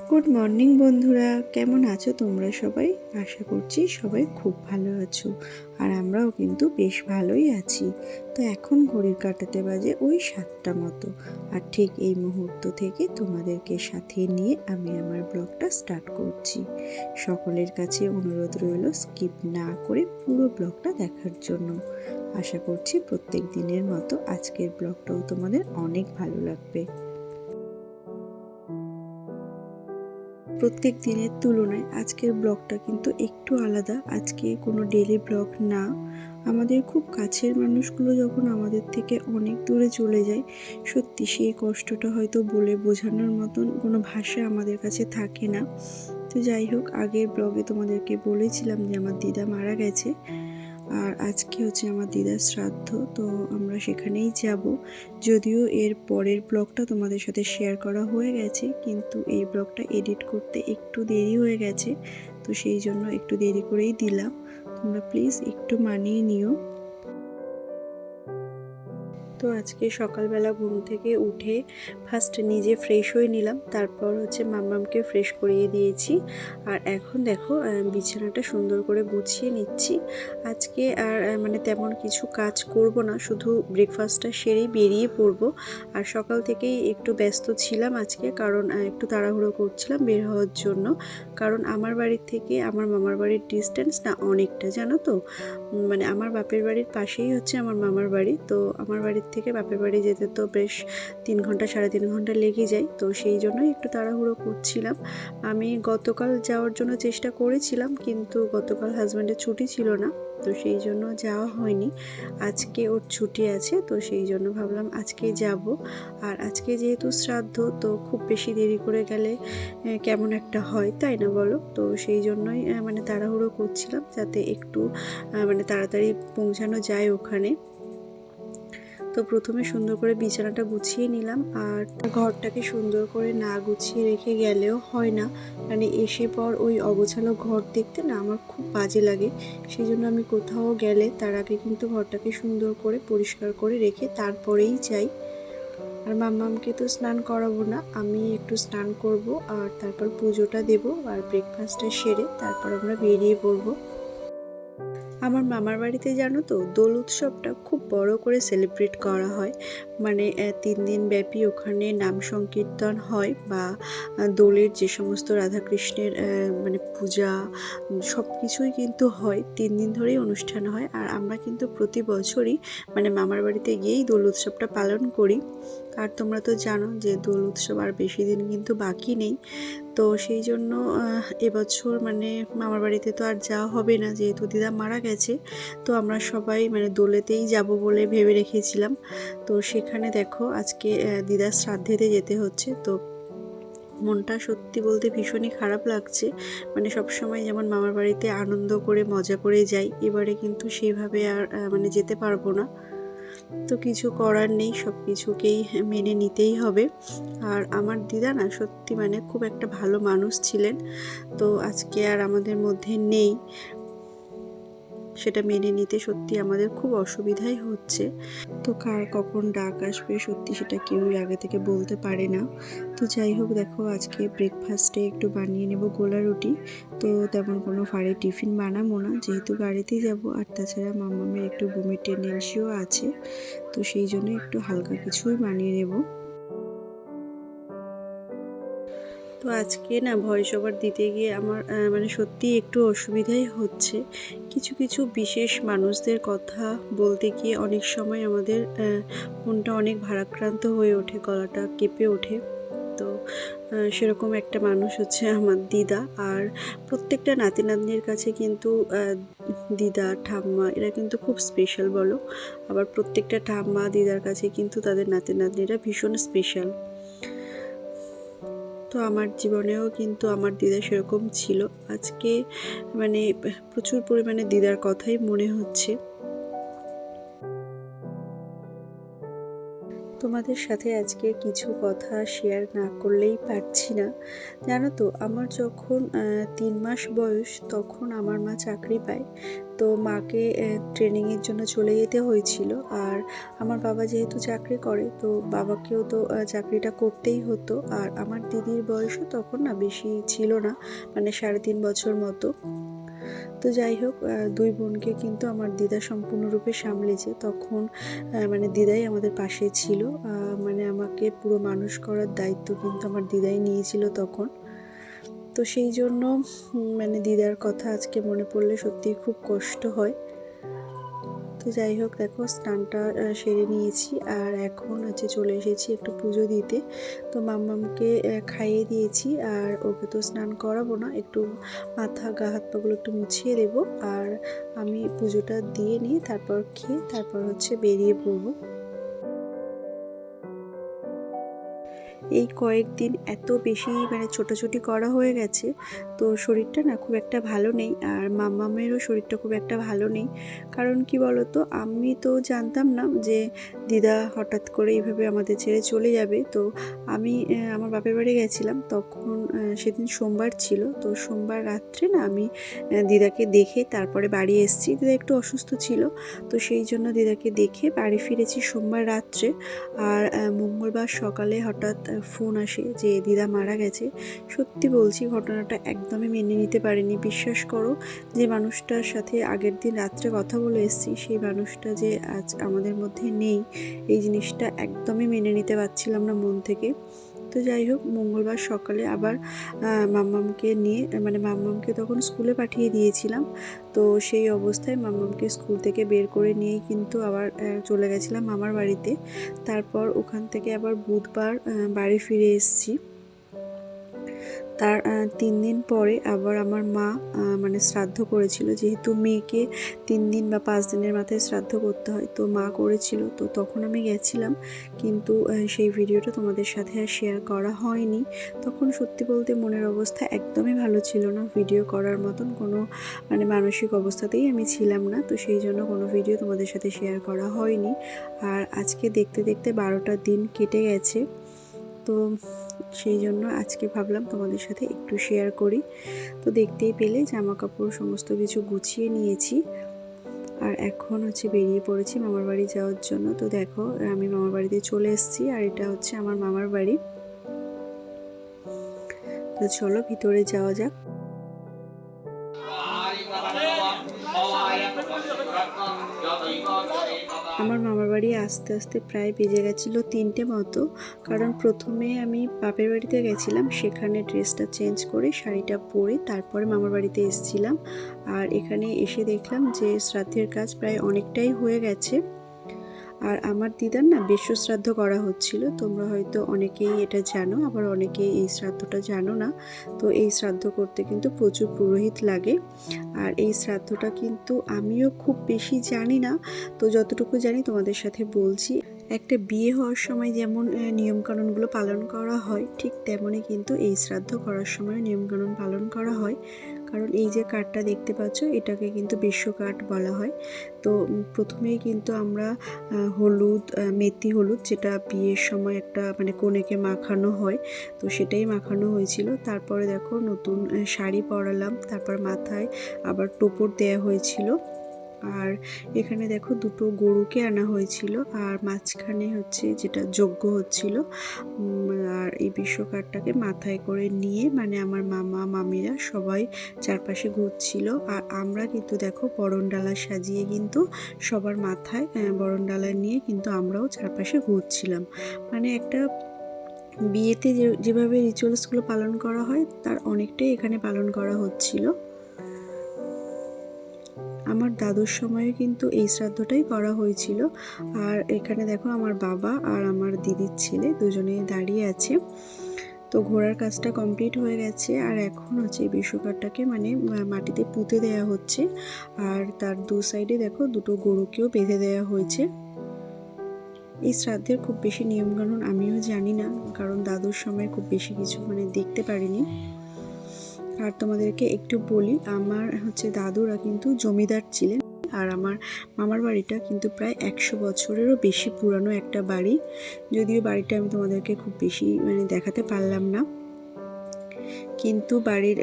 Good morning বন্ধুরা, কেমন আছো তোমরা সবাই? আশা করছি সবাই খুব ভালো আছো, আর আমরাও কিন্তু বেশ ভালোই আছি। তো এখন ঘড়ির কাঁটাতে বাজে ওই 7টা মতো, আর ঠিক এই মুহূর্ত থেকে তোমাদেরকে সাথে নিয়ে আমি আমার ব্লগটা স্টার্ট করছি। সকলের কাছে অনুরোধ রইল স্কিপ না করে পুরো ব্লগটা দেখার জন্য। আশা করছি প্রত্যেক দিনের মতো আজকের ব্লগটাও তোমাদের অনেক ভালো লাগবে। প্রত্যেক দিনের তুলনায় আজকের ব্লগটা কিন্তু একটু আলাদা। আজকে কোনো ডেলি ব্লগ না। আমাদের খুব কাছের মানুষগুলো যখন আমাদের থেকে অনেক দূরে চলে যায়, সত্যি সেই কষ্টটা হয়তো বলে বোঝানোর মতন কোনো ভাষা আমাদের কাছে থাকে না। তো যাই হোক, আগের ব্লগে তোমাদেরকে বলেছিলাম যে আমার দিদা মারা গেছে, আর আজকে হচ্ছে আমার দিদার শ্রাদ্ধ। তো আমরা সেখানেই যাব। যদিও এর পরের ব্লগটা তোমাদের সাথে শেয়ার করা হয়ে গেছে, কিন্তু এই ব্লগটা এডিট করতে একটু দেরি হয়ে গেছে, তো সেই জন্য একটু দেরি করেই দিলাম। তোমরা প্লিজ একটু মানিয়ে নিও। তো আজকে সকালবেলা ঘুম থেকে উঠে ফার্স্ট নিজে ফ্রেশ হয়ে নিলাম, তারপর হচ্ছে মাম্মামকে ফ্রেশ করিয়ে দিয়েছি। আর এখন দেখো বিছানাটা সুন্দর করে গুছিয়ে নিচ্ছি। আজকে আর মানে তেমন কিছু কাজ করব না, শুধু ব্রেকফাস্টটা সেরেই বেরিয়ে পড়ব। আর সকাল থেকেই একটু ব্যস্ত ছিলাম আজকে, কারণ একটু তাড়াহুড়ো করছিলাম বের হওয়ার জন্য। কারণ আমার বাড়ির থেকে আমার মামার বাড়ির ডিস্টেন্স না অনেকটা, জানো তো। মানে আমার বাপের বাড়ির পাশেই হচ্ছে আমার মামার বাড়ি। তো আমার বাড়ির থেকে বাপের বাড়ি যেতে তো বেশ 3 ঘন্টা 3.5 ঘন্টা লেগে যায়। তো সেই জন্যই একটু তাড়াহুড়ো করছিলাম। আমি গতকাল যাওয়ার জন্য চেষ্টা করেছিলাম, কিন্তু গতকাল হাজব্যান্ডের ছুটি ছিল না, তো সেই জন্য যাওয়া হয়নি। আজকে ওর ছুটি আছে, তো সেই জন্য ভাবলাম আজকে যাব। আর আজকে যেহেতু শ্রাদ্ধ, তো খুব বেশি দেরি করে গেলে কেমন একটা হয়, তাই না বলো? তো সেই জন্যই মানে তাড়াহুড়ো করছিলাম, যাতে একটু মানে তাড়াতাড়ি পৌঁছানো যায় ওখানে। তো প্রথমে সুন্দর করে বিছানাটা গুছিয়ে নিলাম। আর ঘরটাকে সুন্দর করে না গুছিয়ে রেখে গেলেও হয় না, মানে এসে পর ওই অগোছালো ঘর দেখতে না আমার খুব বাজে লাগে। সেই জন্য আমি কোথাও গেলে তার আগে কিন্তু ঘরটাকে সুন্দর করে পরিষ্কার করে রেখে তারপরেই যাই। আর মাম্মামকে তো স্নান করাবো না, আমি একটু স্নান করব, আর তারপর পুজোটা দেব, আর ব্রেকফাস্টটা সেরে তারপর আমরা বেরিয়ে পড়বো। আমার মামার বাড়িতে জানো তো, দোল উৎসবটা খুব বড় করে সেলিব্রেট করা হয়। মানে 3 দিন ব্যাপী ওখানে নাম সংকীর্তন হয়, বা দোলের যে সমস্ত রাধাকৃষ্ণের মানে পূজা সব কিছুই কিন্তু হয়। 3 দিন ধরেই অনুষ্ঠান হয়। আর আমরা কিন্তু প্রতি বছরই মানে মামার বাড়িতে গিয়েই দোল উৎসবটা পালন করি। আর তোমরা তো জানো যে দোল উৎসব আর বেশি দিন কিন্তু বাকি নেই। তো সেই জন্য এবছর মানে মামার বাড়িতে তো আর যাওয়া হবে না, যেহেতু দিদা মারা গেছে। তো আমরা সবাই মানে দোলেতেই যাব বলে ভেবে রেখেছিলাম। তো সেখানে দেখো আজকে দিদার শ্রাদ্ধেতে যেতে হচ্ছে। তো মনটা সত্যি বলতে ভীষণই খারাপ লাগছে। মানে সবসময় যেমন মামার বাড়িতে আনন্দ করে মজা করে যাই, এবারে কিন্তু সেইভাবে আর মানে যেতে পারবো না। তো কিছু করার নেই, সব কিছুকেই মেনে নিতেই হবে। আর আমার দিদা না সত্যি মানে খুব একটা ভালো মানুষ ছিলেন, তো আজকে আর আমাদের মধ্যে নেই। সেটা মেনে নিতে সত্যি আমাদের খুব অসুবিধাই হচ্ছে। তো কার কখন ডাক আসবে সত্যি সেটা কেউই আগে থেকে বলতে পারে না। তো যাই হোক, দেখো আজকে ব্রেকফাস্টে একটু বানিয়ে নেব গোলা রুটি। তো তেমন কোনো ভারী টিফিন বানাবো না, যেহেতু গাড়িতেই যাব। আর তাছাড়া মামামের একটু বমির টেন্ডেন্সিও আছে, তো সেই জন্য একটু হালকা কিছুই বানিয়ে নেব। তো আজকে না ভয়েস ওভার দিতে গিয়ে আমার মানে সত্যি একটু অসুবিধাই হচ্ছে। কিছু কিছু বিশেষ মানুষদের কথা বলতে গিয়ে অনেক সময় আমাদের মনটা অনেক ভারাক্রান্ত হয়ে ওঠে, গলাটা কেঁপে ওঠে। তো সেরকম একটা মানুষ হচ্ছে আমার দিদা। আর প্রত্যেকটা নাতি নাতনির কাছে কিন্তু দিদা ঠাম্মা এরা কিন্তু খুব স্পেশাল বলো। আবার প্রত্যেকটা ঠাম্মা দিদার কাছে কিন্তু তাদের নাতি নাতনিরা ভীষণ স্পেশাল। তো আমার জীবনেও কিন্তু আমার দিদা সেরকম ছিল। আজকে মানে প্রচুর পরিমাণে দিদার কথাই মনে হচ্ছে। তো তোমাদের সাথে আজকে কিছু কথা শেয়ার না করলেই পারছি না। জানো তো, আমার যখন 3 মাস বয়স তখন আমার মা চাকরি পায়। তো মাকে ট্রেনিংয়ের জন্য চলে যেতে হয়েছিল। আর আমার বাবা যেহেতু চাকরি করে, তো বাবাকেও তো চাকরিটা করতেই হতো। আর আমার দিদির বয়সও তখন না বেশি ছিল না, মানে 3.5 বছর মতো। তো যাই হোক, দুই বোনকে কিন্তু আমার দিদা সম্পূর্ণরূপে সামলেছে। তখন মানে দিদাই আমাদের পাশে ছিল। মানে আমাকে পুরো মানুষ করার দায়িত্ব কিন্তু আমার দিদাই নিয়েছিল তখন। তো সেই জন্য মানে দিদার কথা আজকে মনে পড়লে সত্যিই খুব কষ্ট হয়। তো যাই হোক, দেখো স্নানটা সেরে নিয়েছি আর এখন চলে এসেছি একটু পুজো দিতে। তো মাম্মামকে খাইয়ে দিয়েছি আর ওকে তো স্নান করাবো না, একটু মাথা গা হাত পাগুলো একটু মুছিয়ে দেবো। আর আমি পুজোটা দিয়ে নিয়ে তারপর খেয়ে তারপর বেরিয়ে পড়বো। এই কয়েকদিন এত বেশি মানে ছোটাছুটি করা হয়ে গেছে, তো শরীরটা না খুব একটা ভালো নেই। আর মাম্মামেরও শরীরটা খুব একটা ভালো নেই। কারণ কি বলতো, আমি তো জানতাম না যে দিদা হঠাৎ করে এইভাবে আমাদের ছেড়ে চলে যাবে। তো আমি আমার বাপের বাড়ি গেছিলাম, তখন সেদিন সোমবার ছিল। তো সোমবার রাত্রে না আমি দিদাকে দেখে তারপরে বাড়ি এসেছি। দিদা একটু অসুস্থ ছিল, তো সেই জন্য দিদাকে দেখে বাড়ি ফিরেছি সোমবার রাত্রে। আর মঙ্গলবার সকালে হঠাৎ ফোন আসে যে দিদা মারা গেছে। সত্যি বলছি, ঘটনাটা একদমই মেনে নিতে পারিনি। বিশ্বাস করো, যে মানুষটার সাথে আগের দিন রাত্রে কথা বলে এসেছি, সেই মানুষটা যে আজ আমাদের মধ্যে নেই, এই জিনিসটা একদমই মেনে নিতে পারছিলাম না মন থেকে। তো যাই হোক, মঙ্গলবার সকালে আবার মাম্মামকে নিয়ে, মানে মাম্মামকে তখন স্কুলে পাঠিয়ে দিয়েছিলাম। তো সেই অবস্থায় মাম্মামকে স্কুল থেকে বের করে নিয়েই কিন্তু আবার চলে গেছিলাম মামার বাড়িতে। তারপর ওখান থেকে আবার বুধবার বাড়ি ফিরে এসেছি। তার 3 দিন পরে আবার আমার মা মানে শ্রাদ্ধ করেছিল। যেহেতু মেয়েকে 3 দিন বা 5 দিনের মাথায় শ্রাদ্ধ করতে হয়, তো মা করেছিল। তো তখন আমি গেছিলাম, কিন্তু সেই ভিডিওটা তোমাদের সাথে আর শেয়ার করা হয়নি। তখন সত্যি বলতে মনের অবস্থা একদমই ভালো ছিল না, ভিডিও করার মতন কোনো মানে মানসিক অবস্থাতেই আমি ছিলাম না। তো সেই জন্য কোনো ভিডিও তোমাদের সাথে শেয়ার করা হয়নি। আর আজকে দেখতে দেখতে 12টা দিন কেটে গেছে। তো সেই জন্য আজকে ভাবলাম তোমাদের সাথে একটু শেয়ার করি। তো দেখতেই পেলে জামা কাপড় সমস্ত কিছু গুছিয়ে নিয়েছি আর এখন বেরিয়ে পড়েছি মামার বাড়ি যাওয়ার জন্য। তো দেখো, আমি মামার বাড়িতে চলে এসেছি আর এটা আমার মামার বাড়ি। তো চলো ভিতরে যাওয়া যাক। আমার মামার বাড়ি আস্তে আস্তে প্রায় বেজে গেছিলো 3টে মতো। কারণ প্রথমে আমি বাপের বাড়িতে গেছিলাম, সেখানে ড্রেসটা চেঞ্জ করে শাড়িটা পরে তারপরে মামার বাড়িতে এসেছিলাম। আর এখানে এসে দেখলাম যে শ্রাদ্ধের কাজ প্রায় অনেকটাই হয়ে গেছে। আর আমার দিদার না বেশ্য শ্রাদ্ধ করা হচ্ছিল। তোমরা হয়তো অনেকেই এটা জানো, আবার অনেকেই এই শ্রাদ্ধটা জানো না। তো এই শ্রাদ্ধ করতে কিন্তু প্রচুর পুরোহিত লাগে। আর এই শ্রাদ্ধটা কিন্তু আমিও খুব বেশি জানি না, তো যতটুকু জানি তোমাদের সাথে বলছি। একটা বিয়ে হওয়ার সময় যেমন নিয়মকানুনগুলো পালন করা হয়, ঠিক তেমনই কিন্তু এই শ্রাদ্ধ করার সময় নিয়মকানুন পালন করা হয়। কারণ এই যে কাঠটা দেখতে পাচ্ছ, এটাকে কিন্তু বেশ্য কাঠ বলা হয়। তো প্রথমেই কিন্তু আমরা হলুদ, মেথি হলুদ, যেটা বিয়ের সময় একটা মানে কনেকে মাখানো হয়, তো সেটাই মাখানো হয়েছিল। তারপরে দেখো নতুন শাড়ি পরালাম, তারপর মাথায় আবার টোপর দেয়া হয়েছিল। আর এখানে দেখো দুটো গরুকে আনা হয়েছিল, আর মাঝখানে যেটা যজ্ঞ হচ্ছিল। আর এই বিশ্বকারটাকে মাথায় করে নিয়ে মানে আমার মামা মামিরা সবাই চারপাশে ঘুরছিল। আর আমরা কিন্তু দেখো বরণডালা সাজিয়ে কিন্তু সবার মাথায় বরণডালা নিয়ে কিন্তু আমরাও চারপাশে ঘুরছিলাম। মানে একটা বিয়েতে যেভাবে রিচুয়ালসগুলো পালন করা হয়, তার অনেকটাই এখানে পালন করা হচ্ছিল। আমার দাদুর সময়ে কিন্তু এই শ্রাদ্ধটাই করা হয়েছিল। আর এখানে দেখো আমার বাবা আর আমার দিদির ছেলে দুজনে দাঁড়িয়ে আছে। তো ঘোড়ার কাজটা কমপ্লিট হয়ে গেছে, আর এখন এই বিশ্বকারটাকে মানে মাটিতে পুঁতে দেওয়া হচ্ছে। আর তার দু সাইডে দেখো দুটো গরুকেও বেঁধে দেওয়া হয়েছে। এই শ্রাদ্ধের খুব বেশি নিয়মকানুন আমিও জানি না, কারণ দাদুর সময় খুব বেশি কিছু মানে দেখতে পারিনি। আর তোমাদেরকে একটু বলি, আমার দাদুরা কিন্তু জমিদার ছিলেন। আর আমার মামার বাড়িটা কিন্তু প্রায় 100 বছরেরও বেশি পুরানো একটা বাড়ি। যদিও বাড়িটা আমি তোমাদেরকে খুব বেশি দেখাতে পারলাম না, কিন্তু বাড়ির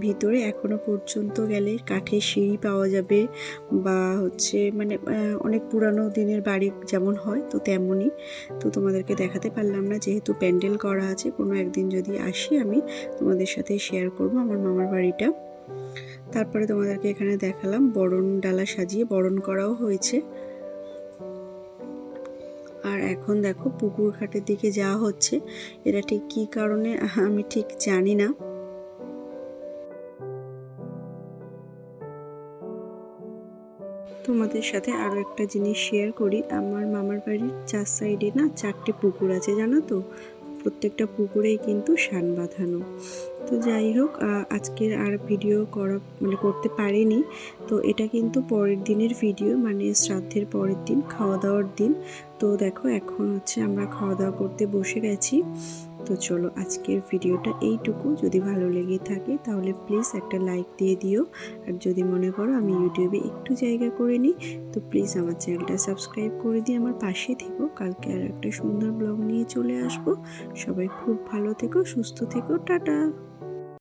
ভিতরে এখনো পর্যন্ত গেলে কাঠের সিঁড়ি পাওয়া যাবে, বা অনেক পুরানো দিনের বাড়ি যেমন হয় তো তেমনই। তো তোমাদেরকে দেখাতে পারলাম না, যেহেতু প্যান্ডেল করা আছে। কোনো একদিন যদি আসি আমি তোমাদের সাথে শেয়ার করব আমার মামার বাড়িটা। তারপরে তোমাদেরকে এখানে দেখালাম বরণ ডালা সাজিয়ে বরণ করাও হয়েছে। আর এখন দেখো পুকুর ঘাটের দিকে যাওয়া হচ্ছে। এটা ঠিক কী কারণে আমি ঠিক জানি না। তোমাদের সাথে আরও একটা জিনিস শেয়ার করি। আমার মামার বাড়ির 4 সাইডে না 4টে পুকুর আছে, জানো তো। প্রত্যেকটা পুকুরেই কিন্তু শান বাঁধানো। তো যাই হোক, আজকের আর ভিডিও করতে পারিনি। তো এটা কিন্তু পরের দিনের ভিডিও, শ্রাদ্ধের পরের দিন, খাওয়া দাওয়ার দিন। তো দেখো এখন আমরা খাওয়া দাওয়া করতে বসে গেছি। তো চলো আজকের ভিডিওটা এইটুকু। যদি ভালো লেগে থাকে তাহলে প্লিজ একটা লাইক দিয়ে দিও। আর যদি মনে করো আমি ইউটিউবে একটু জায়গা করে নিই, তো প্লিজ আমার চ্যানেলটা সাবস্ক্রাইব করে দিয়ে আমার পাশে থেকো। কালকে আর একটা সুন্দর ব্লগ নিয়ে চলে আসবো। সবাই খুব ভালো থেকো, সুস্থ থেকো, টাটা।